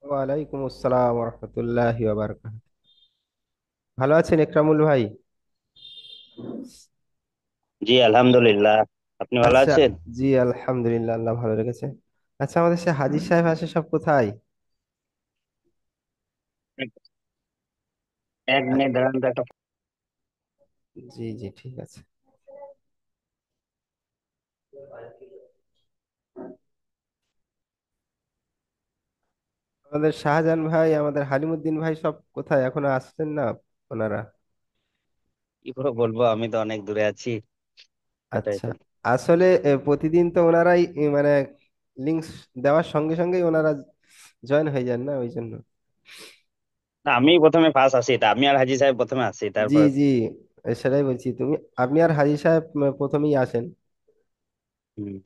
ওয়ালাইকুম আসসালাম রহমতুল্লাহি ওয়া বারাকাতুহু। ভালো আছেন ইকরামুল ভাই? জি আলহামদুলিল্লাহ। আপনি ভালো আচ্ছা। আছেন? জি আলহামদুলিল্লাহ, আল্লাহ ভালো রেখেছে। আচ্ছা, আমাদের সে হাজির সাহেব আসে সব কোথায়? এক আ- মিনিট দাঁড়ান তো একটা। জি জি, ঠিক আছে। আমাদের শাহজাহান ভাই, আমাদের হালিমুদ্দিন ভাই সব কোথায়? এখনো আসছেন না ওনারা? কি করে বলবো, আমি তো অনেক দূরে আছি। এটাই আচ্ছা। তো। আসলে প্রতিদিন তো ওনারাই মানে লিঙ্কস দেওয়ার সঙ্গে সঙ্গেই ওনারা জয়েন হয়ে যান না, ওই জন্য। না, আমি প্রথমে ফার্স্ট আসি, তা আমি আর হাজি সাহেব প্রথমে আসি জি তারপর। জি, সেটাই বলছি। আপনি আর হাজি সাহেব প্রথমেই আসেন। হুম,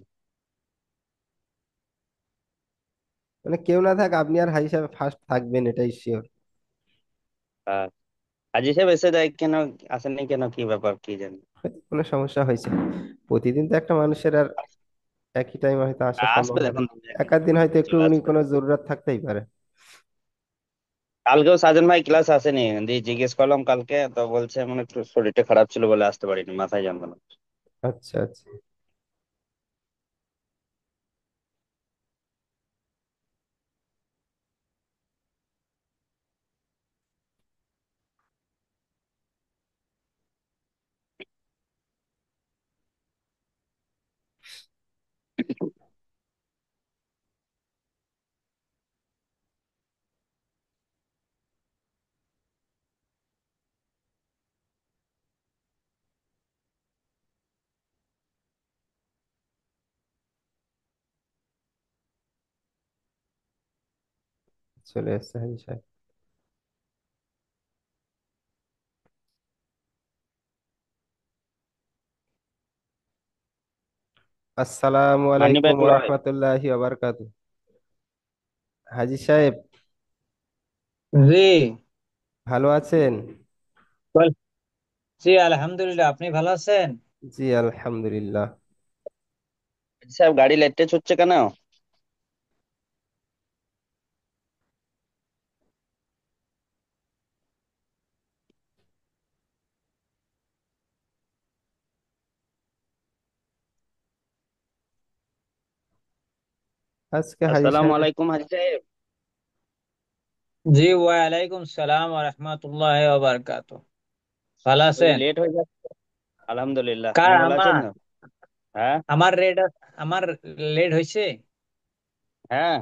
মানে কেউ না থাক, আপনি আর হাজি সাহেব ফার্স্ট থাকবেন, এটাই শিওর। আর হাজি সাহেব এসে যায় কেন? আসেননি কেন, কি ব্যাপার কি জানি। হয়তো কোনো সমস্যা হয়েছে। প্রতিদিন তো একটা মানুষের আর একই টাইম হয়তো আসা সম্ভব আসবে হয় না। দেখুন, একাধ দিন হয়তো একটু চলে উনি আসবে। কোনো জরুরত থাকতেই পারে। কালকেও সাজন ভাই ক্লাস আসেনি, দিয়ে জিজ্ঞেস করলাম কালকে, তো বলছে মানে একটু শরীরটা খারাপ ছিল বলে আসতে পারিনি, মাথায় যন্ত্রণা। আচ্ছা আচ্ছা। চলে এসছে হাজি সাহেব। আসসালামু মানি আলাইকুম ভাই ওয়া বলো ভাই। রাহমাতুল্লাহি ওয়া বারাকাতুহু। হাজি সাহেব, জি ভালো আছেন? বল। জি আলহামদুলিল্লাহ, আপনি ভালো আছেন? জি আলহামদুলিল্লাহ। হাজি সাহেব গাড়ি লেটে হচ্ছে কেন? আজকে হাজি আসসালামু সাহেব। আলাইকুম হাজি সাহেব। জি ওয়ালাইকুম সালাম ওয়া রাহমাতুল্লাহি ওয়া বারাকাতুহু। ভালো ওই আছেন? লেট হয়ে যাচ্ছে। আলহামদুলিল্লাহ, কার আপনি ভালো আছেন আমার না? হ্যাঁ। আমার রেড আমার লেট হয়েছে? হ্যাঁ,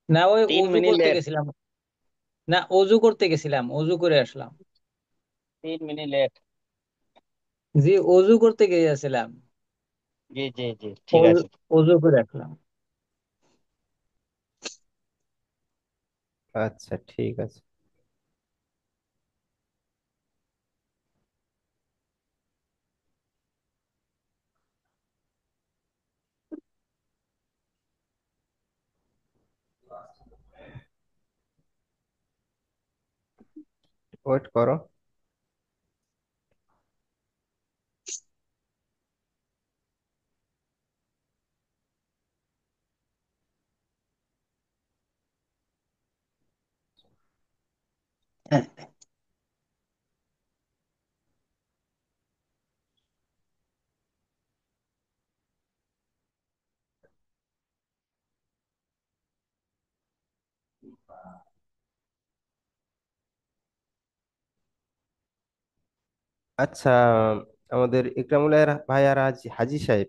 না, ওই তিন ওযু মিনিট করতে লেট। গেছিলাম। না, ওযু করতে গেছিলাম, ওযু করে আসলাম। 3 মিনিট লেট। জি, ওযু করতে গিয়েছিলাম। জি জি জি, ঠিক ওযু আছে। ওযু করে আসলাম। আচ্ছা, ঠিক আছে। ওয়েট করো। আচ্ছা, আমাদের ইকরামুল ভাই আর হাজি সাহেব,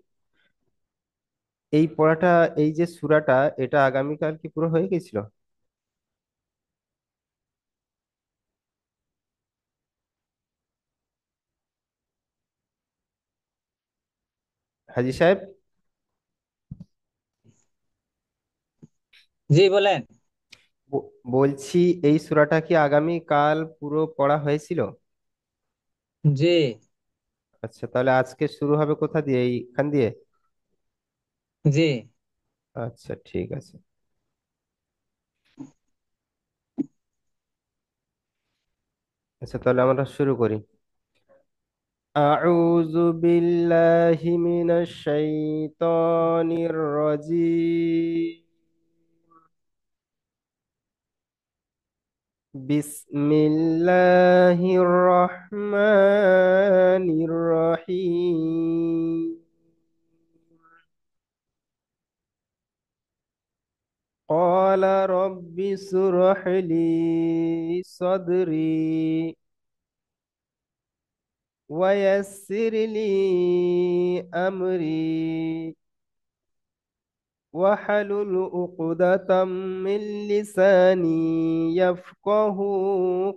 এই পড়াটা, এই যে সূরাটা, এটা আগামীকাল কি পুরো হয়ে গেছিল? হাজি সাহেব, জি বলেন। বলছি, এই সূরাটা কি আগামী কাল পুরো পড়া হয়েছিল? জি আচ্ছা, তাহলে আজকে শুরু হবে কোথা দিয়ে? এইখান দিয়ে? জি আচ্ছা, ঠিক আছে। আচ্ছা, তাহলে আমরা শুরু করি। أعوذ بالله من الشيطان الرجيم. بسم الله الرحمن الرحيم. قال رب اشرح لي صدري ويسر لي أمري واحلل عقدة من لساني يفقه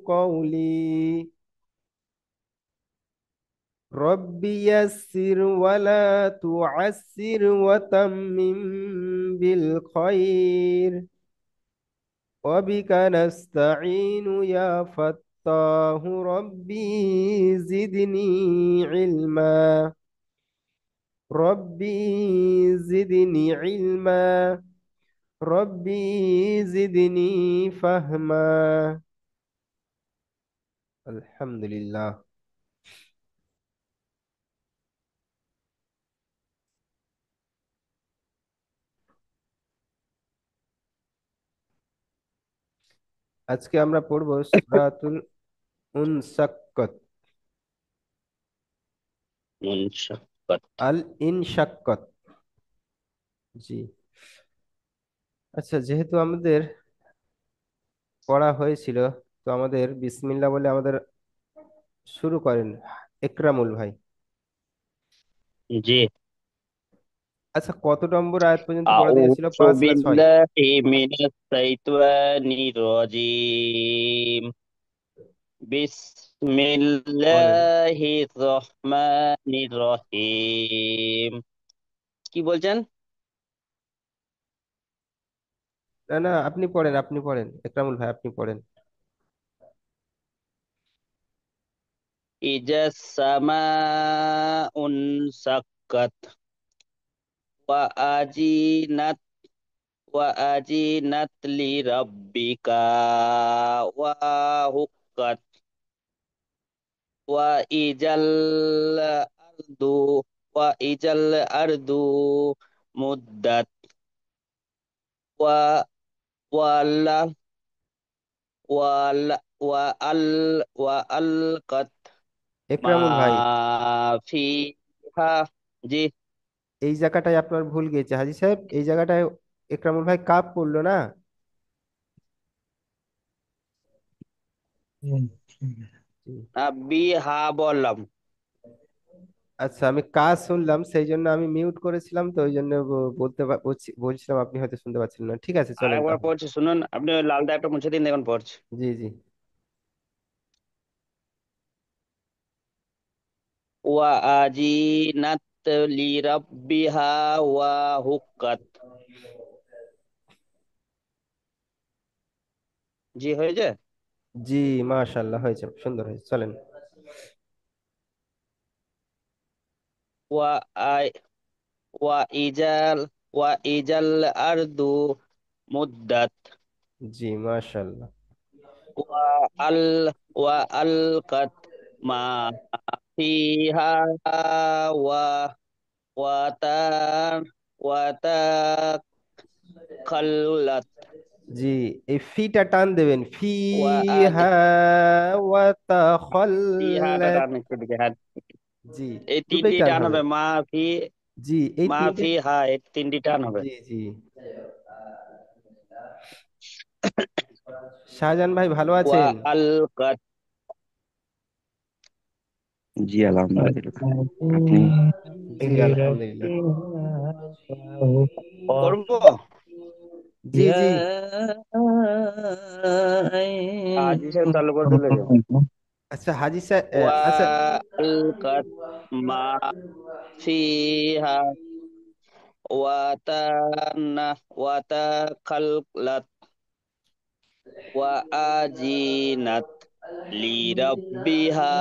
قولي. رب يسر ولا تعسر وتمم بالخير وبك نستعين يا فتاه ربي زدني علما. ربي زدني علما. ربي زدني فهما. الحمد لله. আজকে আমরা পড়বো সূরাতুল উনশাক্কাত। মুনশাক্কাত। আল ইনশাক্কাত। জি। আচ্ছা, যেহেতু আমাদের পড়া হয়েছিল, তো আমাদের বিসমিল্লাহ বলে আমাদের শুরু করেন একরামুল ভাই। জি। আচ্ছা, কত নম্বর আয়াত পর্যন্ত পড়া দিয়েছিল, আউযু 5 না 6? বিল্লাহি মিনাশ শাইতানির রাজিম। বলেন। বিসমিল্লাহির রহমানির রহিম। কি বলছেন? না না, আপনি পড়েন, আপনি পড়েন একরামুল ভাই, আপনি পড়েন। ইজাস সামাউন সাক্কাত ওয়া আজিনাত ওয়া আজিনাত লিরাব্বিকা ওয়া হুক্কাত ওয়া ইজাল আরদু ইজাল আরদু মুদ্দাত ওয়া ওয়ালা ওয়াল ওয়া আল ওয়া আলকাত মা একরামুল ভাই, ফিহা। জি। এই জায়গাটায় আপনার ভুল গেছে হাজি সাহেব, এই জায়গাটায় একরামুল ভাই কাপ পড়লো না। জি। বিহা বললাম। আচ্ছা, আমি কাজ শুনলাম, সেই জন্য আমি মিউট করেছিলাম, তো ওই জন্য বলছিলাম, আপনি হয়তো শুনতে পাচ্ছিলেন না। ঠিক আছে, আর চলেন একবার তাহলে। পড়ছি শুনুন, আপনি ওই লাল দাগটা মুছে দিন, দেখুন পড়ছি। জি জি। ওয়া আজিনাত লিরাব্বিহা ওয়া হুক্কাত। জি, হয়েছে। জি, মাশাআল্লাহ, হয়েছে, সুন্দর হয়েছে, চলেন। ওয়া আই ওয়া ইজাল ওয়া ইজাল আরদু মুদ্দাত জি, মাশাআল্লাহ। ওয়া আল ওয়া আলকাত মা ফিহা ওয়া ওয়া তা ওয়া তাখাল্লাত জি, এই ফিটা টান দেবেন, ফি ওয়া হা আদি। ওয়া ফিহাটা তাখাল্লাত। টান একটু দিকে, হ্যাঁ। জি, এই দুটোই তিনটি টান টান হবে। হবে, মা ফি জি, এই মা তিনটে। ফি হা, এই তিনটি টান হবে। জি জি। শাহজাহান ভাই ভালো ওয়া আছেন? আলকাত। জি আলহামদুলিল্লাহ। আপনি? জি, আলহামদুলিল্লাহ। করবো। জি জি। আজি সাহেব চালু করে দিলে যে। আচ্ছা হাজি সাহেব, ওয়া আচ্ছা। আলকাত মা ফিহা ওয়া তানা ওয়া তাখাল্লাত ওয়া আজিনাত লিরাব্বিহা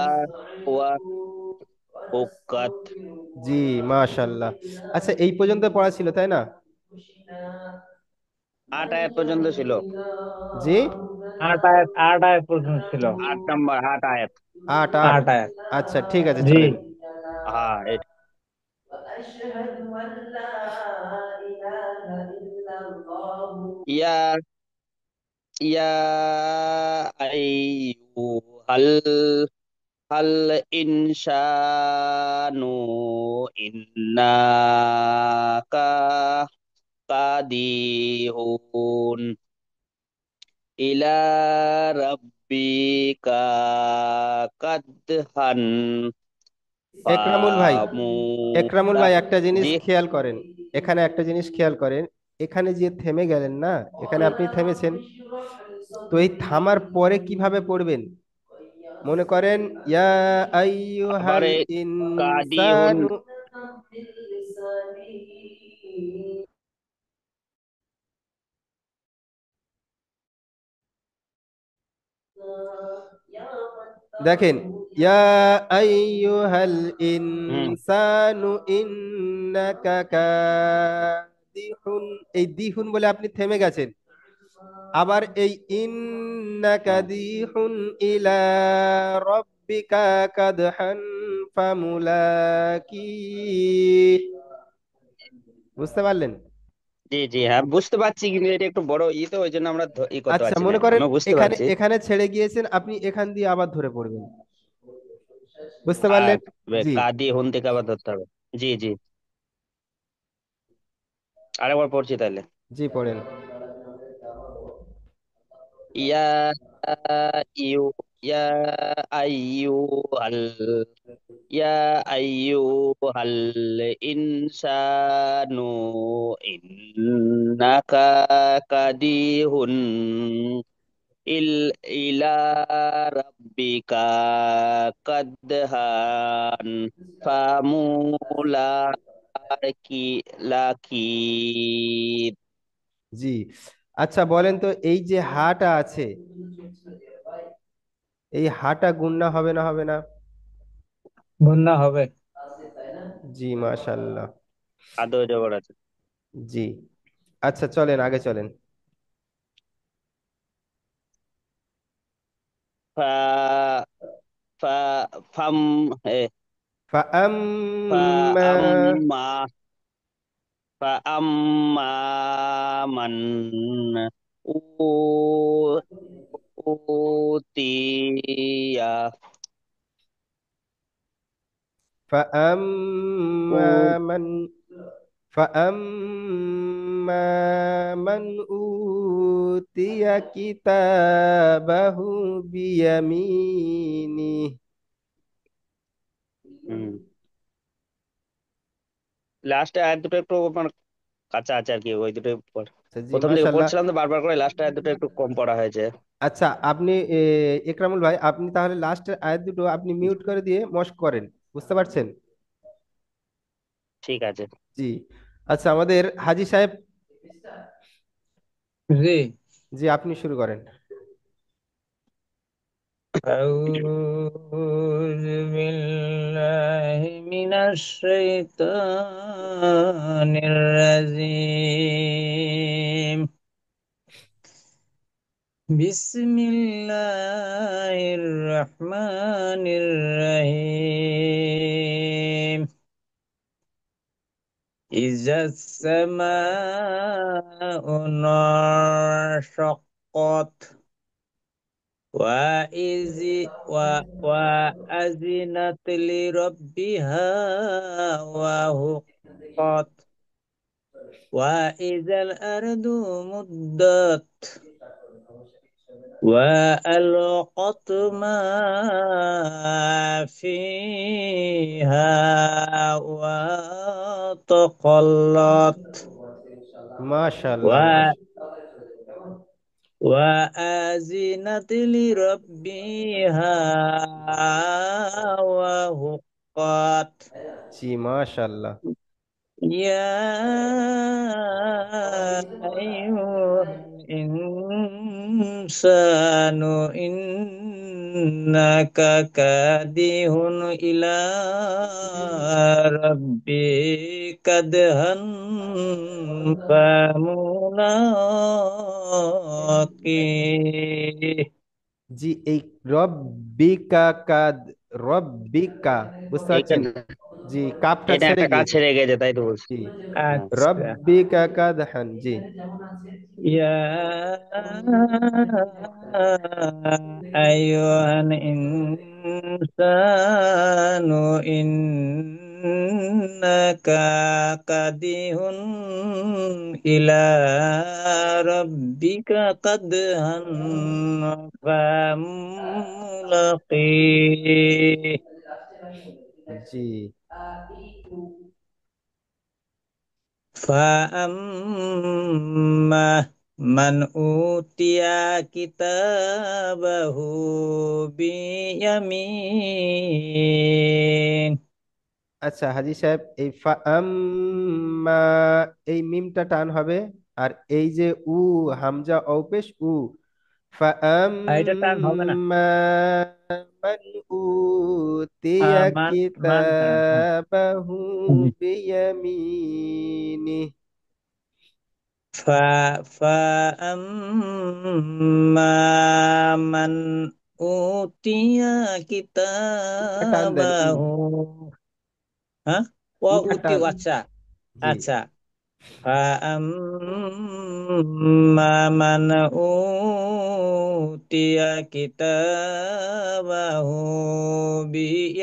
ওয়া হুক্কাত। জি, মাশাআল্লাহ। আচ্ছা, এই পর্যন্ত পড়া ছিল, তাই না? 8 আয়াত পর্যন্ত ছিল। জি। 8 আয়াত পর্যন্ত ছিল। 8 নম্বর 8 আয়াত। 8 8। 8 আয়াত। আচ্ছা, ঠিক আছে, জি। চলেন। হ্যাঁ, ইয়া ইয়া আইয়ুহাল হাল ইনসানু ইন্না কাদিহুন ইলা রাব্বিকা কাদহান একরামুল ভাই, একরামুল ফামুলা। ভাই একটা জিনিস জি। খেয়াল করেন। এখানে একটা জিনিস খেয়াল করেন। এখানে যে থেমে গেলেন না, এখানে আপনি থেমেছেন, তো এই থামার পরে কিভাবে পড়বেন? মনে করেন ইয়া আইয়ুহাল আবারে কাদিহুন। ইনসানু। দেখেন, ইয়া আইয়ুহাল হুম। ইনসানু ইন্নাকা কাদিহুন, এই দিহুন বলে আপনি থেমে গেছেন। আবার এই ইন্নাকা হ্যাঁ। দিহুন ইলা রাব্বিকা কাদহান ফামুলাকি, বুঝতে পারলেন? জি জি, হ্যাঁ বুঝতে পারছি, কিন্তু এটা একটু বড় তো ওই জন্য আমরা করতে আচ্ছা, পারছি না। মনে করেন আমি বুঝতে এখানে পারছি। এখানে ছেড়ে গিয়েছেন, আপনি এখান দিয়ে আবার ধরে পড়বেন। বুঝতে আর পারলেন? জি, কাদিহুন থেকে আবার ধরতে হবে। জি জি, আরেকবার পড়ছি তাহলে। জি পড়েন। ইয়া ইউ ইয়া আইয়ু আল ইয়া আইয়ু হাল ইনসানু ইন্নাকা কাদিহুন ইল ইলা রাব্বিকা কাদহান ফামুলাকি লাকি। জি, আচ্ছা বলেন তো, এই যে হাটা আছে, এই হাটা গুণনা হবে না হবে না? গুন্না হবে। জি মাশাল্লাহ। আদৌ জবর আছে। জি, আচ্ছা চলেন আগে চলেন। ফা ফা ফাম এ ফা فأما আম্মা ফা আম্মা মান উ উতিয়া فأما من فأما من أوتي كتابه بيمينه. লাস্ট আয়াত দুটো একটু মানে কাঁচা আছে আর কি, ওই দুটো আচ্ছা, জি প্রথম দিকে মাশাল্লাহ। পড়ছিলাম তো বারবার করে, লাস্ট আয়াত দুটো একটু কম পড়া হয়েছে। আচ্ছা, আপনি একরামুল ভাই, আপনি তাহলে লাস্টের আয়াত দুটো আপনি মিউট করে দিয়ে মস্ক করেন। বুঝতে পারছেন? ঠিক আছে। জি, আচ্ছা আমাদের হাজি সাহেব, জি। জি আপনি শুরু করেন। أعوذ بالله من الشيطان الرجيم. بسم الله الرحمن الرحيم. إذا السماء انشقت وإذ وأذنت لربها وحقت وإذا الأرض مدت وألقت ما فيها وتخلت মাশাল্লাহ و- মাশাল্লাহ। وأذنت لربها وحقت. জি মাশাল্লাহ। يا أيها الإنسان إنك كادح إلى ربك كدحا فملاقيه. জি, এই রব্বিকা কাদ, রব্বিকা, বুঝতে পারছেন? এইখানে জি, কাপটা এটা ছেড়ে একটা কাজ গিয়েছে। ছেড়ে গেছে, তাই তো বলছি। জি, হ্যাঁ। আচ্ছা। রব্বিকা কাদহান। জি। ইয়া আইয়ুহাল ইনসানু ইন্নাকা কাদিহুন ইলা রাব্বিকা কাদহান ফামুলাকি। জি। فأما من أوتي كتابه بيمين. আচ্ছা হাজি সাহেব, এই আম্মা, এই মিমটা টান হবে। আর এই যে উ, হামজা অপেশ উ, এটা টান হবে না। ফাআম্মা মান উতিয়া মান মান হ্যাঁ হ্যাঁ। কিতাবাহু হুম। বিয়ামিনি। فأما من أوتي উটা টান দেন, উ। كتابه. হ্যাঁ। ও উটা উতি টান। আচ্ছা। জি। আচ্ছা। فأما من أوتي كتابه بيمينه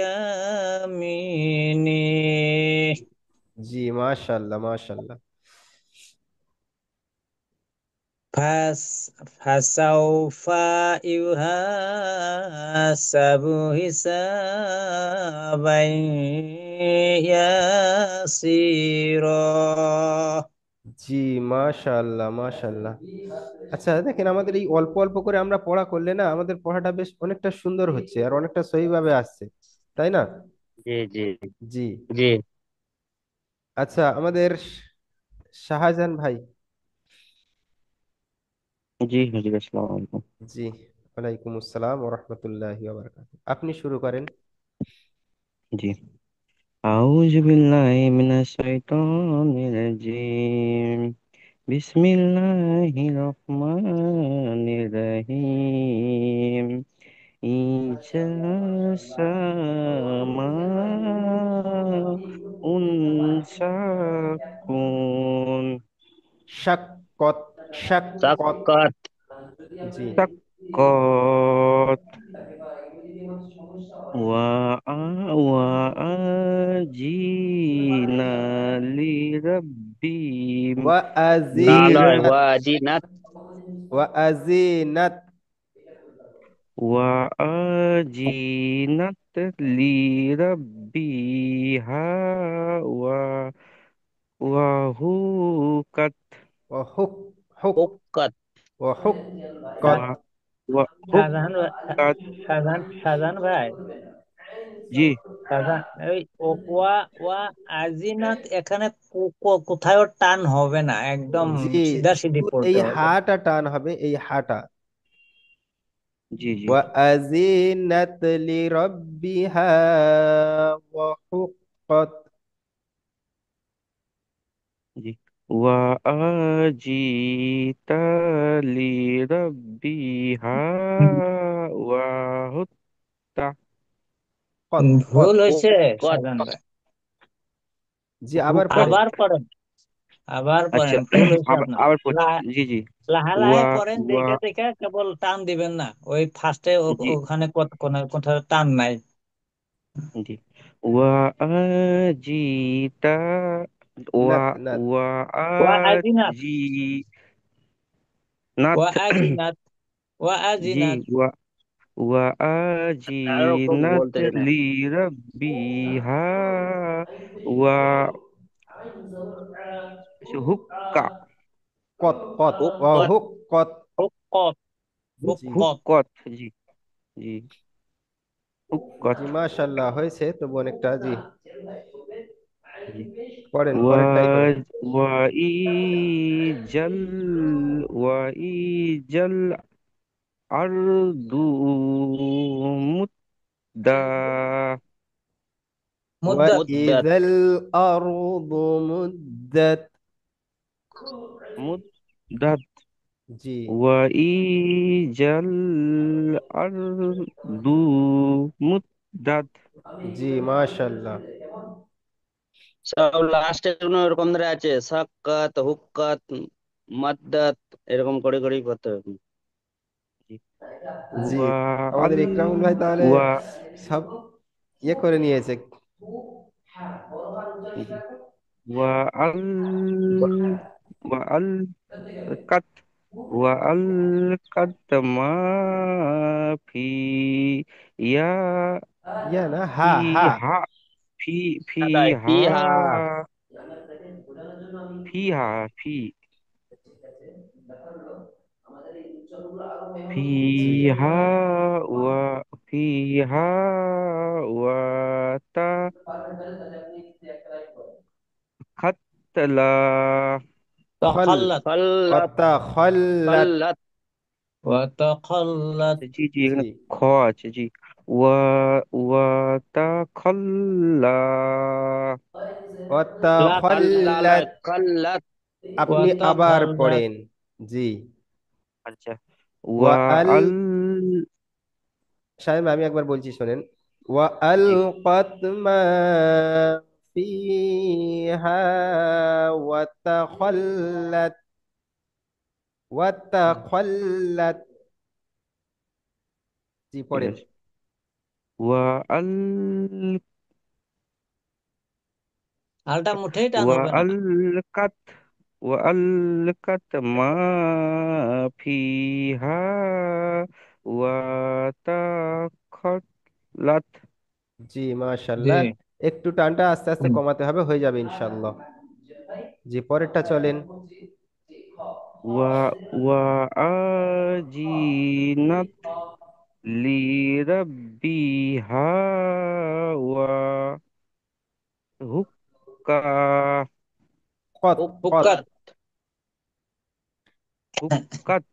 জি, মাশাল্লাহ মাশাল্লাহ। فسوف يحاسب حسابا يسيرا. জি, মাশাআল্লাহ মাশাআল্লাহ। আচ্ছা দেখেন, আমাদের এই অল্প অল্প করে আমরা পড়া করলে না, আমাদের পড়াটা বেশ অনেকটা সুন্দর হচ্ছে আর অনেকটা সহিভাবে আসছে, তাই না? জি জি জি। জি আচ্ছা, আমাদের শাহজাহান ভাই। জি হুজুর, আসসালামু আলাইকুম। জি, ওয়ালাইকুম আসসালাম ওয়া রাহমাতুল্লাহি ওয়া বারাকাতুহু। আপনি শুরু করেন। জি। আউযু বিল্লাহি মিনাশ শাইতানির রাজিম। বিসমিল্লাহির রহমানির রহিম। ইজা সাকুন শাক্কত। শাক্কত। সাক্কাত। জি। সাক্কাত। ওয়া ওয়া আজিনা লিরাব্বি ওয়া না লয়, আজিনাত। ওয়া আজিনাত। ওয়া আজিনাত। ওয়া আজিনাত লিরাব্বিহা ওয়া ওয়া হুকাত ওয়া হুক। হুক। হুক্কাত। ওয়া হুক্কত। ওয়া ওয়া শাহজাহান হুক্কাত। শাহজাহান ভাই। জি শাহজাহান ওই ওয়া ওয়া আজিনাত এখানে কোথাও টান হবে না, একদম জি, সিধা সিধি শুধু এই পড়তে হবে। হাটা টান হবে, এই হাটা। জি জি وأذنت لربها وحقت। জি। ওয়া আজিতা লিরাব্বিহা ওয়া হুত্তা قط قط। ভুল হয়েছে হুক্কাত। শাহজাহান ভাই। জি, আবার হুক্কাত। পড়েন। আবার পড়েন, আবার আচ্ছা, পড়েন, ভুল হয়েছে আবার আপনার। আবার পড়ছি। লা- জি জি। লাহে লাহে ওয়া পড়েন, ওয়া দেখে দেখে, কেবল টান দিবেন না। ওই ফার্স্টে জি ওখানে কোথাও টান নাই। জি। ওয়া আজিতা ওয়া নাত নাত। ওয়া ওয়া আজিনাত। আজি নাথ। ওয়া আজিনাত। ওয়া জি। আজিনাত। ওয়া ওয়া আরো খুব হুম। বলতে আজিনাত হুম। লি রাব্বিহা ওয়া হুক্কা قط قط হুক্কাত। وحقت। হুক্কত। জি। হুক্কত। হুক্কত। জি জি। হুক্কত। জি, মাশাআল্লাহ, হয়েছে তবু অনেকটা। জি, জি। পড়েন, ওয়া পরেরটাই পড়েন। ওয়া ইজাল ওয়া ইজাল আরদু মুদ্দা মুদ্দাত। মুদ্দাত। وإذا الأرض مدت। মুদ্দাত। জি। ওয়া ইজাল আরদু মুদ্দাত। জি, মাশাআল্লাহ। সব লাস্টে এরকম ধরে আছে, সাক্কাত, হুক্কাত, মাদ্দাত, এরকম করে করেই করতে হবে। জি। জি, ওয়া আমাদের আল ইকরামুল ভাই তাহলে ওয়া সব ইয়ে করে নিয়েছে। জি। ওয়া আল ওয়া আল কাত ওয়া আল কাত মা ফি ইয়া ইয়া না, ফি হা হা। হা ফি ফি তাই হা ফিহা। ফি হা ফি ফি জি, হা ওয়া ফি হা ওয়া তা খাতলা খল, তখাল্লাত ফাল্লাত। কত্তা খল্লাত। ফাল্লাত। ওয়া তখাল্লাত। জি জি, জি, এখানে খ আছে জি। ওয়া ওয়া তা খাল্লা কত্তা লাত খল্লাত। খাল্লাত। ওয়া আপনি আবার তখাল্লাত। পড়েন। জি। আচ্ছা। ওয়া ওয়া আল, আল শামিম আমি একবার বলছি শোনেন। ওয়া আল জি কতমা ফিহা ওয়া তাখাল্লাত, ওয়া তাখাল্লাত। জি ঠিক পড়েন। আছে। ওয়া আল আলটা মুঠেই টান ওয়া হবে না। আল কাত ওয়া আল কাত মা ফিহা ওয়া তাখাল্লাত। জি জি। মাশাআল্লাহ। একটু টানটা আস্তে আস্তে হুম। কমাতে হবে, হয়ে যাবে ইনশাআল্লাহ। জি পরেরটা চলেন। ওয়া ওয়া আজিনাত লি রাব্বিহা ওয়া হুক্কা কত, কত, হুক্কাত। হুক্কাত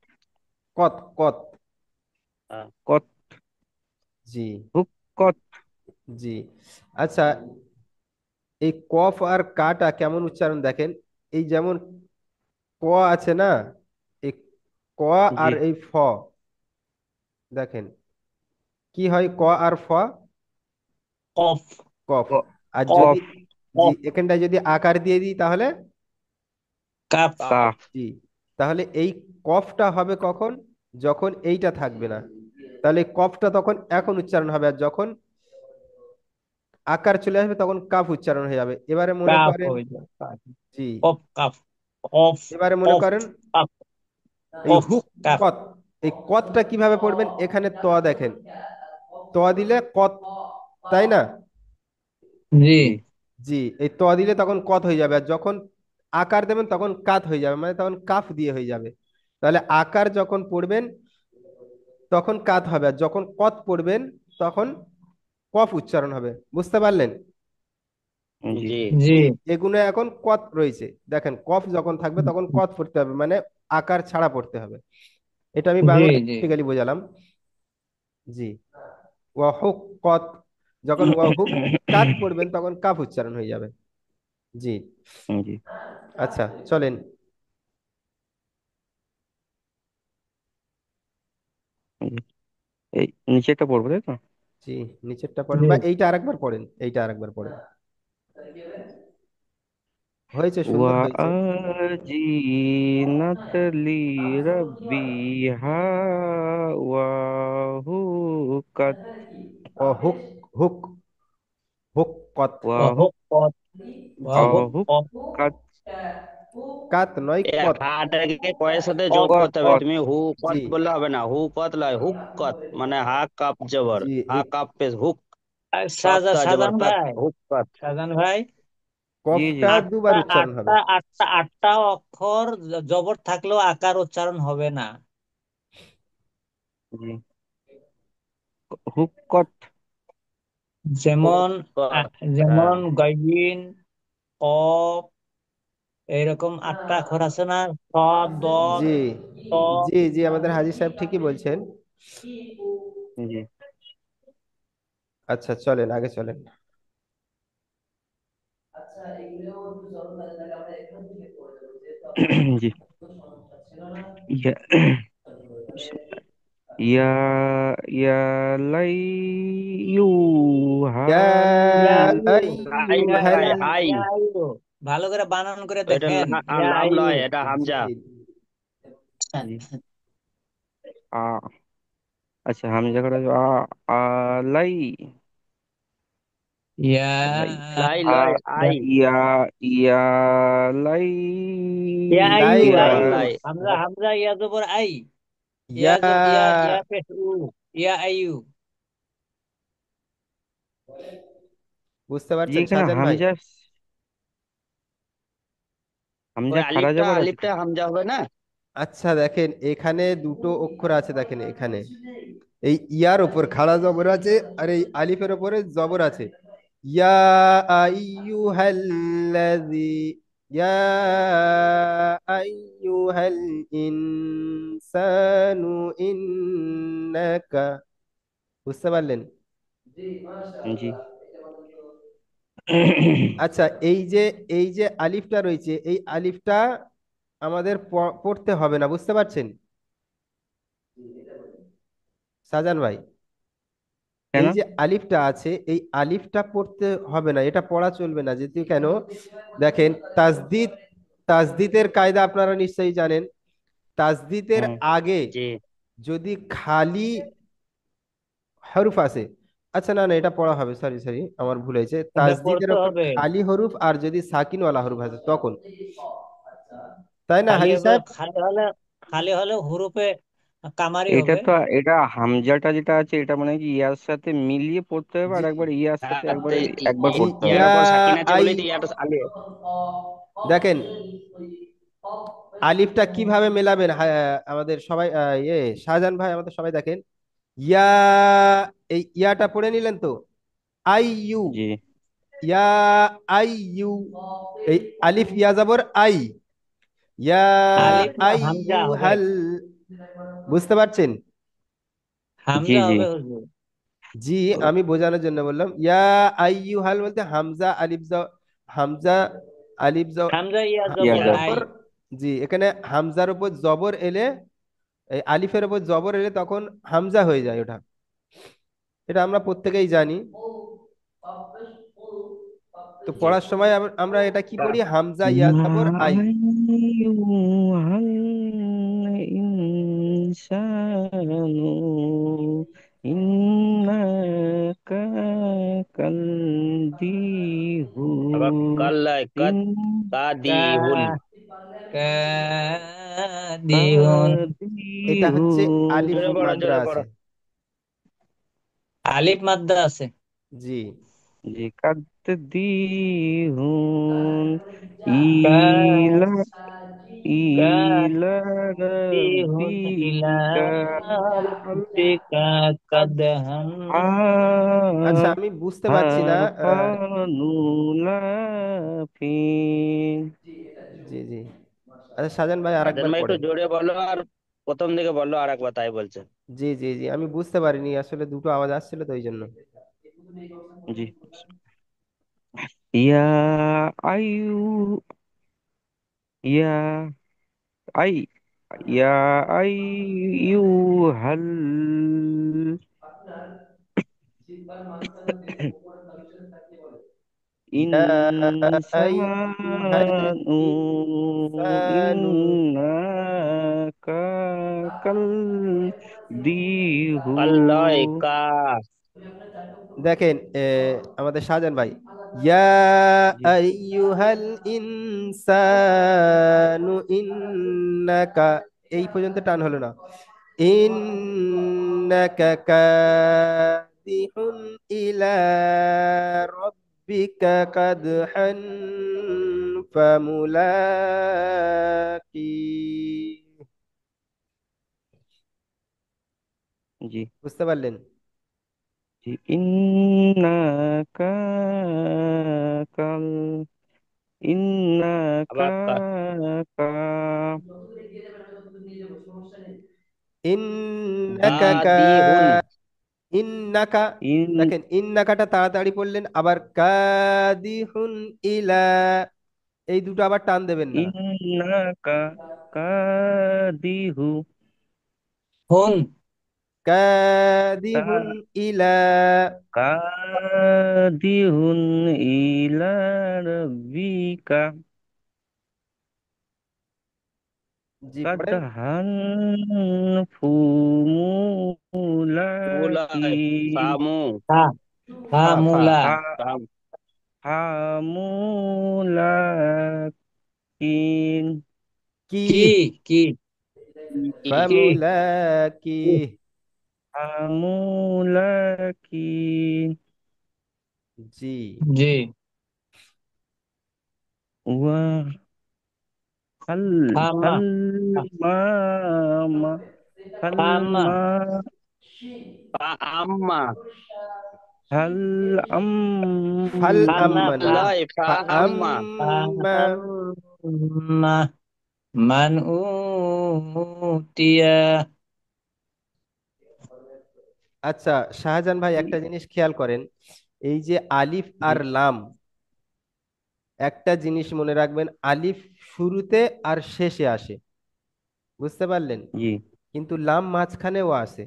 কত, কত। হ্যাঁ, কত জি, হুক্কত। জি। আচ্ছা, এই কফ আর কাটা কেমন উচ্চারণ দেখেন। এই যেমন ক আছে না, এই ক জি আর এই ফ, দেখেন কি হয় ক আর ফ, কফ। কফ। ক- আর যদি, কফ। কফ জি কফ। এখানটায় যদি আকার দিয়ে দিই তাহলে, কাফ। কা কাফ। জি, তাহলে এই কফটা হবে কখন, যখন এইটা থাকবে না, তাহলে এই কফটা তখন এখন উচ্চারণ হবে, আর যখন আকার চলে আসবে তখন কাফ উচ্চারণ হয়ে যাবে। এবারে মনে কাফ করেন, হয়ে যায় কাফ। জি, কফ কাফ। কফ। এবারে মনে কফ করেন কাফ। এই কফ হুক, কাফ। কত। এই কতটা কিভাবে পড়বেন, এখানে ত দেখেন, ত দিলে কত, তাই না? জি। জি জি, এই ত দিলে তখন কত হয়ে যাবে, আর যখন আকার দেবেন তখন কাত হয়ে যাবে, মানে তখন কাফ দিয়ে হয়ে যাবে। তাহলে আকার যখন পড়বেন তখন কাত হবে, আর যখন কত পড়বেন তখন কফ উচ্চারণ হবে। বুঝতে পারলেন? জি জি। জি। জি, এগুলো এখন কত রয়েছে, দেখেন কফ যখন থাকবে তখন কত পড়তে হবে, মানে আকার ছাড়া পড়তে হবে। এটা আমি জি। বাংলায় জি। প্র্যাকটিক্যালি বোঝালাম। জি, ওয়া হুক কত, যখন ওয়া হুক কাত পড়বেন তখন কাফ উচ্চারণ হয়ে যাবে। জি। জি আচ্ছা চলেন। জি। এই নিচেটা পড়বো তাই তো? জি, নিচেরটা পড়েন জি। বা এইটা আরেকবার পড়েন, এইটা আরেকবার পড়েন। হয়েছে, সুন্দর ওয়া হয়েছে। আজিনাত লি রাব্বিহা ওয়া হুকাত ও হুক, হুক, হুক কত। ওয়া হুক ওয়াহুক্কত। ওয়াহুক্কত। হুকাত কাত নয় এই কত। হাটাকে কয়ের সাথে যোগ কত। কত করতে হবে, কত তুমি হু জি, কত বললে হবে না, হু কত লয়, হুক কত, মানে হা কাপ জবর, জি, হা এই কাপ পেশ হুক, আর কাপ তা জবর শাহজাহান কাত, ভাই, হুক কত। শাহজাহান ভাই, জি জি কফটা আটটা দুবার উচ্চারণ হবে। আটটা আটটা আটটা অক্ষর জবর থাকলেও আকার উচ্চারণ হবে না। জি হুকত হুক যেমন কত। হ্যাঁ। যেমন গাইন, কফ, এইরকম আটটা অক্ষর আছে না, সদ দদ জি, ত। জি, জি, আমাদের হাজির সাহেব ঠিকই বলছেন। জি আচ্ছা চলেন, আগে চলেন। জি ইয়া ইয়া ইয়া ইয়া ইয়াইয়ু, আই নয় আইয়ুহাল, ভাই, আই। ইয়াইয়ু। ভালো করে বানান করে এটা দেখেন, লাম ইয়াইয়ু। নয়, এটা হামজা। জি জি আ আচ্ছা হামজা করা যাবে আলাই ইয়া, আলাই লাই আ লয়, আই। ইয়া ইয়া লাই লাই ইয়াইয়ু, নয়, আইয়ু। লাই। হামজা, হামজা, ইয়া জবর আই। ইয়া ইয়া, ইয়া ইয়া পেশ উ। ইয়া আইয়ু। বুঝতে জি পারছেন এখানে শাহজাহান ভাই? হামজা ওই হামজা খাড়া আলিফটা, জবর আছে আলিফটা হামজা হবে না? আচ্ছা দেখেন, এখানে দুটো অক্ষর আছে, দেখেন এখানে এই ইয়ার উপর খাড়া জবর আছে, আর এই আলিফের উপরে জবর আছে। ইয়া আইয়ুহাল্লাযী, ইয়া আইয়ুহাল ইনসানু ইন্নাকা, বুঝতে পারলেন? জি আচ্ছা, এই যে আলিফটা রয়েছে, এই আলিফটা আমাদের পড়তে হবে না, বুঝতে পারছেন সাজান ভাই? কেন এই যে আলিফটা আছে, এই আলিফটা পড়তে হবে না, এটা পড়া চলবে না, যেহেতু কেন, দেখেন তাসদিদ, তাসদিদের কায়দা আপনারা নিশ্চয়ই জানেন। তাসদিদের হুম আগে জি। যদি খালি হরফ আছে, আচ্ছা না না, এটা পড়া হবে, সরি সরি, আমার ভুল হয়েছে, এটা তাসদিদের পড়তে ওপর হবে। খালি হরফ আর যদি সাকিনওয়ালা হরফ আছে তখন, তাই না খালি হাজি হবে, সাহেব? খালি হলে হুরুফে কামারি এটা হবে। তো এটা হামজাটা যেটা আছে এটা মানে কি ইয়ার সাথে মিলিয়ে পড়তে হবে আর জি একবার ইয়ার সাথে হ্যাঁ, একবার একবার জি, পড়তে ইয়ার হবে ইয়া উপর সাকিন আছে আই, বলেই তো ইয়াটা আলি। দেখেন আলিফটা কিভাবে মেলাবেন, আমাদের সবাই, শাহজাহান ভাই, আমাদের সবাই দেখেন, ইয়া, এই ইয়াটা পড়ে নিলেন তো, I U, G yeah I U, এই আলিফ ইয়া যাবর আই, ইয়া আলিফ না আই হামজা ইউ হবে। হাল, বুঝতে পারছেন? জি হামজা জি হবে হুজুর। জি, আমি বোঝানোর জন্য বললাম, ইয়া আই ইউ হাল বলতে হামজা আলিফ হামজা আলিফ হামজা ইয়া ইয়া জবর এর আই। উপর, জি এখানে হামজার উপর জবর এলে, এই আলিফের উপর জবর এলে তখন হামজা হয়ে যায় ওটা, এটা আমরা প্রত্যেকেই জানি। তো জি। পড়ার সময় আমরা এটা কি পড়ি, হামজা ইয়া মা যাবর আই। আইয়ুহাল ইনসানু ইন্নাকা আবার কালদিহুন কাল লয়, কাদ, কা কাদিহুন। কাদিহুন। এটা হচ্ছে আলিফ জোরে পড়ো, মাদ্রা জোরে আছে। পড়ো। আলিফ মাদ্দা আছে। জি, জি কাদ্দিহুন কা ইলা ইলা কাদিহুন ইলা রাব্বিকা রাব্বিকা কাদহান। আচ্ছা আমি বুঝতে পারছি না, হারফানুলাফিন জি জি, আচ্ছা শাহজাহান ভাই সাজান আরেকবার ভাই একটু পড়েন। জোরে বলো, আর প্রথম দিকে বলো আর একবার, তাই বলছে। জি জি জি, আমি বুঝতে পারিনি আসলে, দুটো আওয়াজ আসছিল তো ওই জন্য। জি ইয়া আইয়ু ইয়া আই ইয়া আইয়ুহাল ইয়া আইয়ুহাল ইনসানু ইনসানু, ইন্নাকা কালদিহু কাল লয়, কা। দেখেন আমাদের শাহজাহান ভাই, ইয়া জি আইয়ুহাল ইনসানু ইন্নাকা, এই পর্যন্ত টান হলো না, ইন্নাকা কাদিহুন ইলা রাব্বিকা কাদহান ফামুলাকি, জি বুঝতে পারলেন? জি ইন্নাকা কাল ইন্নাকা আবার কা ইন্নাকা কাদিহুন। ইন্নাকা, ইন দেখেন ইন্নাকাটা তাড়াতাড়ি পড়লেন, আবার কাদিহুন ইলা, এই দুটো আবার টান দেবেন না। ইন্নাকা কাদিহু হুন, কাদিহুন ইলা। কাদিহুন ইলা রাব্বিকা জি পড়েন। কাদহান ফুমুলাকি উলাই ফামু ফা ফা ফা ফা মুলা। ফা ফাম ফামুলাকিন কি। কি কি কি কি ফামুলাকি। ফামুলাকিন জি। জি। ওয়া হাল ফামা হাল মা মা হাল ফামা মা ফা আম্মা হাল আম ফাল ফামা আম্মা না, ফা উলাই ফা ফা আম্মা আম্মা। ফাম্মা মান উতিয়া। আচ্ছা শাহজাহান ভাই একটা জিনিস খেয়াল করেন, এই যে আলিফ জি আর লাম, একটা জিনিস মনে রাখবেন, আলিফ শুরুতে আর শেষে আসে, বুঝতে পারলেন? জি কিন্তু লাম মাঝখানেও আসে।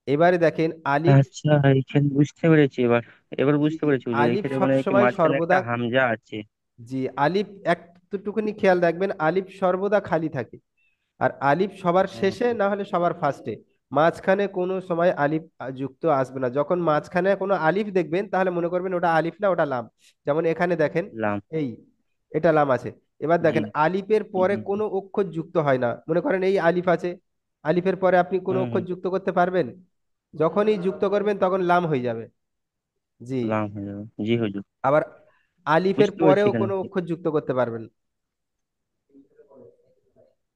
এবারে দেখেন আলিফ। আচ্ছা, এখানে বুঝতে পেরেছি এবার। এবার জি বুঝতে পেরেছি যে আলিফ এখানে সব মানে কি সময় মাঝখানে একটা সর্বদা। হামজা আছে। জি আলিফ একটুকুনি খেয়াল রাখবেন, আলিফ সর্বদা খালি থাকে। আর আলিফ সবার শেষে ও, না হলে সবার ফার্স্টে, মাঝখানে কোনো সময় আলিফ যুক্ত আসবে না। যখন মাঝখানে কোনো আলিফ দেখবেন তাহলে মনে করবেন ওটা আলিফ না, ওটা লাম। যেমন এখানে দেখেন, লাম। এই এটা লাম আছে। এবার জি দেখেন আলিফের পরে হুম কোনো অক্ষর যুক্ত হয় না, মনে করেন এই আলিফ আছে, আলিফের পরে আপনি কোনো হুম অক্ষর হুম, যুক্ত করতে পারবেন? যখনই যুক্ত করবেন তখন লাম হয়ে যাবে। জি। লাম হয়ে যাবে, জি হুজুর। আবার আলিফের বুঝতে পেরেছি পরেও এখানে। কোনো অক্ষর যুক্ত করতে পারবেন।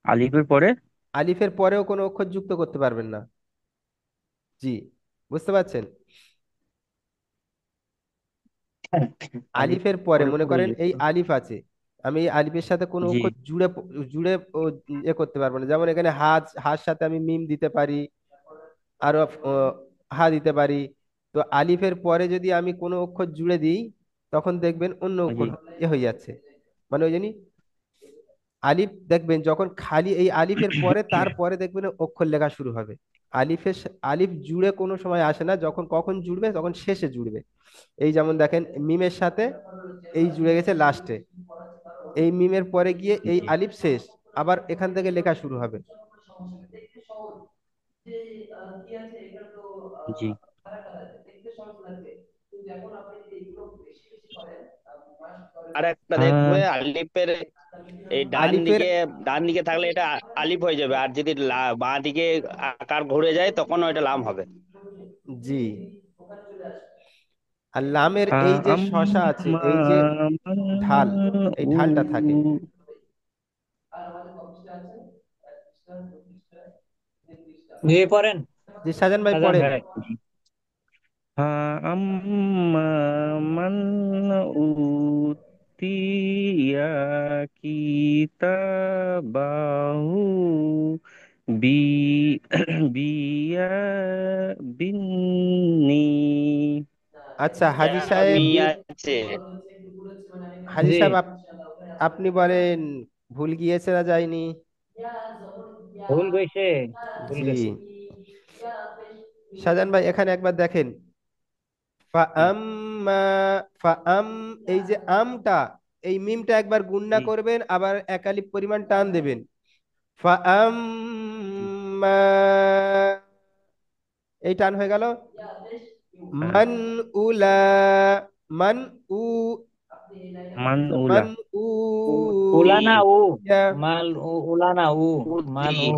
আলিফের পরে আলিফের পরেও কোনো অক্ষর যুক্ত করতে পারবেন না। জি, বুঝতে পারছেন? আলিফের পরে পরে মনে পুরো করেন এই যুক্ত। আলিফ আছে, আমি এই আলিফের সাথে কোনো জি অক্ষর জুড়ে জুড়ে করতে পারবো না। যেমন এখানে হার সাথে আমি মিম দিতে পারি, আরো হা দিতে পারি। তো আলিফের পরে যদি আমি কোনো অক্ষর জুড়ে দিই, তখন দেখবেন অন্য জি অক্ষর হয়ে যাচ্ছে। মানে ওই জন্যই আলিফ দেখবেন যখন খালি এই আলিফের পরে, তারপরে দেখবেন অক্ষর লেখা শুরু হবে। আলিফ জুড়ে কোনো সময় আসে না, যখন কখন জুড়বে তখন শেষে জুড়বে। এই যেমন দেখেন মিমের সাথে এই জুড়ে গেছে লাস্টে, এই মিমের পরে গিয়ে এই জি আলিফ শেষ, আবার এখান থেকে লেখা শুরু হবে। জি। আর একটা হ্যাঁ দেখবে আলিফের এই ডান আলিফের দিকে, ডান দিকে থাকলে এটা আলিফ হয়ে যাবে, আর যদি বাঁ দিকে আকার ঘুরে যায় তখন ওইটা লাম হবে। জি। আর লামের এই যে শশা আছে, আম্মা এই যে মান ঢাল, এই উ ঢালটা থাকে। জি পড়েন যে শাহজাহান ভাই শাহজাহান পড়েন। ভাই। আম্মা মান উতিয়া কিতাবাহু বি বিয়া বিন্নি আচ্ছা হাজি সাহেব, ইয়ামি আছে। হাজি জি সাহেব আপনি বলেন, ভুল গিয়েছে না যায়নি? ভুল গেছে, ভুল জি। গেছে। শাহজাহান ভাই এখানে একবার দেখেন, জি ফাআম্মা, ফাআম, এই যে আমটা, এই মিমটা একবার গুণনা জি করবেন, আবার একালিপ পরিমাণ টান দেবেন। জি। ফাআম্মা, এই টান হয়ে গেল। হ্যাঁ মান উলা, মান উ, মান উলা মান উ, উলানা উ ইয়া, উলানা উ মান উতি উ।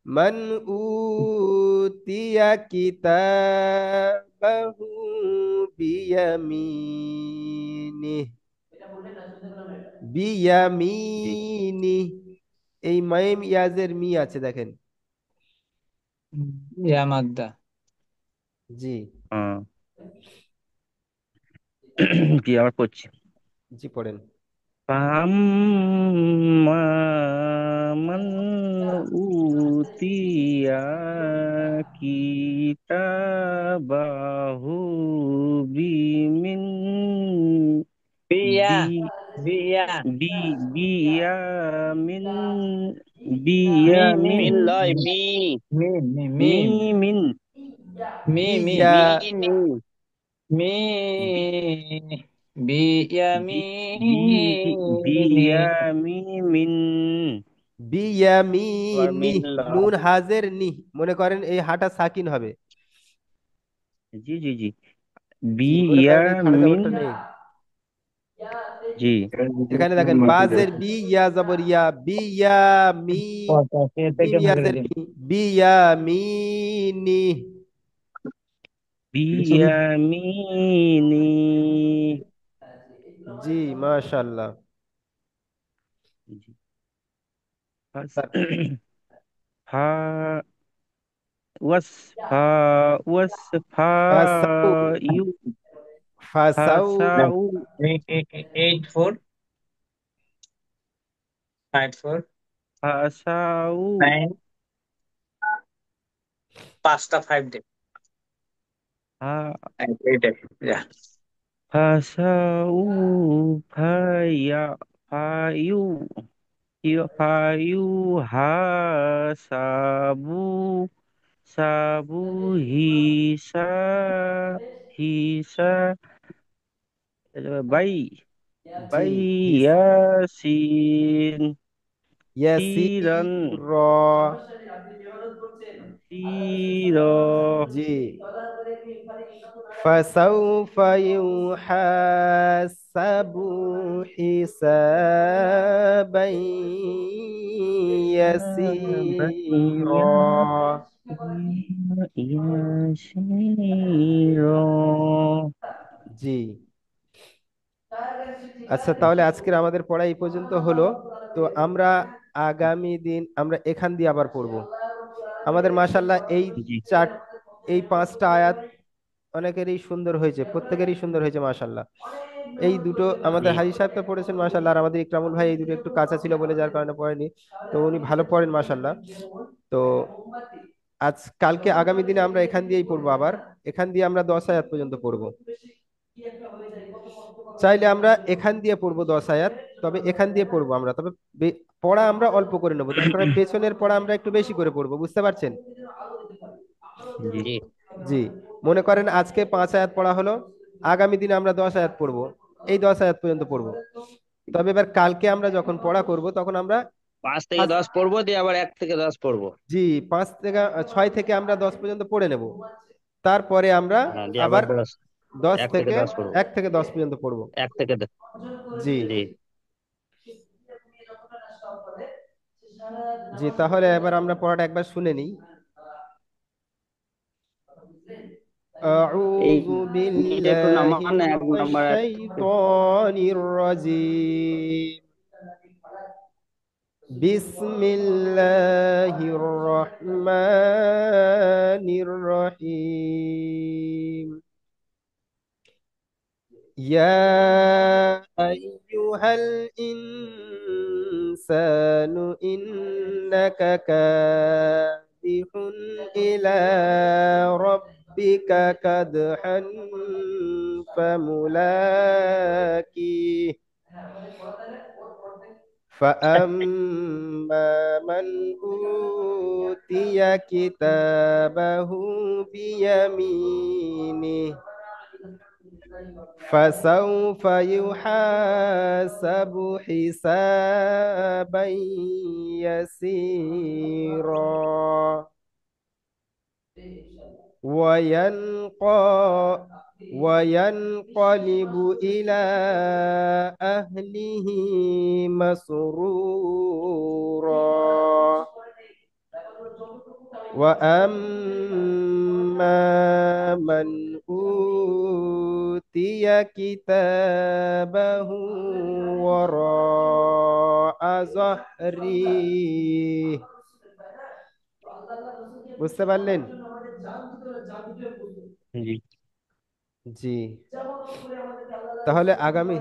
মান উতিয়া কিতাবাহু বিয়ামিনি, জি বিয়ামিনি। এই মাইম ইয়াজের মি আছে দেখেন। ইয়া মাদ্দা। জি। হ্যাঁ। জি আবার পড়ছি। জি পড়েন। فأما من أوتي كتابه بمن বিয়া بي বিয়া بي بيمن বিয়ামিন মিন লয়, মি। মি মি মিম মিমিন মি মি বিয়া মিনি। মি বি বি বিয়ামিনি। বিয়ামিন আবার বিয়ামিনি, মিন ল। নুন হাজের নি, মনে করেন এই হাটা সাকিন হবে। জি জি জি জি, মনে করেন এই খাড়া বিয়ামিন জবরটা নেই। জি এখানে দেখেন বাজের বি, ইয়া জবর ইয়া, বি ইয়া মি, থেকে মিম করে ইয়াজের দিন। মি, বি ইয়া মিনি। বিয়ামিনি জি, মাশাআল্লাহ। জি ফা ওয়াস ফা ওয়াস ফা ফাসাউ, ইউ ফাসাউ, ফাসাউ 84 54 ফাসাউ 9 5টা 5 দে। ফা- এইটা যা। ফাসাউ ফাইয়া ফাইউ ফাইউ হাসাবু সাবু হিসা বাই জি, বাই হিস, ইয়াসিন ইয়াসির সিরান র, সির জি, ফাসাউফা ইউহাসাবু হিসাবান ইয়াসীরা। ইয়াসির জি, আচ্ছা, তাহলে আজকের আমাদের পড়া এই পর্যন্ত হলো। তো আমরা আগামী দিন আমরা এখান দিয়ে আবার পড়ব। আমাদের মাশাআল্লাহ এই জি চার, এই 5টা আয়াত অনেকেরই সুন্দর হয়েছে, প্রত্যেকেরই সুন্দর হয়েছে মাশাআল্লাহ। এই দুটো জি আমাদের হাজি সাহেব তো পড়েছেন মাশাআল্লাহ, আর আমাদের ইকরামুল ভাই এই দুটো একটু কাঁচা ছিল বলে যার কারণে পড়েনি। তো উনি ভালো পড়েন মাশাআল্লাহ। তো আজ কালকে আগামী দিনে আমরা এখান দিয়েই পড়বো আবার। এখান দিয়ে আমরা 10 আয়াত পর্যন্ত পড়বো। চাইলে আমরা এখান দিয়ে পড়বো 10 আয়াত, তবে এখান দিয়ে পড়বো আমরা, তবে পড়া আমরা অল্প করে নেবো, দরকার হয় পেছনের পড়া আমরা একটু বেশি করে পড়বো, বুঝতে পারছেন? জি জি। জি, মনে করেন আজকে 5 আয়াত পড়া হলো, আগামী দিনে আমরা 10 আয়াত পড়বো, এই 10 আয়াত পর্যন্ত পড়বো। তবে এবার কালকে আমরা যখন পড়া করব তখন আমরা 5 থেকে পাঁচ, 10 পড়বো, দিয়ে আবার 1 থেকে 10 পড়বো। জি, 6 থেকে আমরা 10 পর্যন্ত পড়ে নেব। তারপরে আমরা হ্যাঁ, দিয়ে আবার আবার 10, 10 এক থেকে থেকে 10 পড়বো। 1 থেকে 10 পর্যন্ত পড়বো। 1 থেকে 10। জি, জি। জি, তাহলে এবার আমরা পড়াটা একবার শুনে নিই। এই أعوذ এটা একটু بالله নামান, من 1 নম্বর আয়াত থেকে। الشيطان الرجيم. بسم الله الرحمن الرحيم. يا أيها الإنسان إنك كادح إلى ربك كدحا فملاقيه. فأما من أوتي كتابه بيمينه فسوف يحاسب حسابا يسيرا وينقى وينقلب إلى أهله مسرورا. وأما من أوتي كتابه وراء ظهره, বুঝতে পারলেন? জি জি, তাহলে আগামী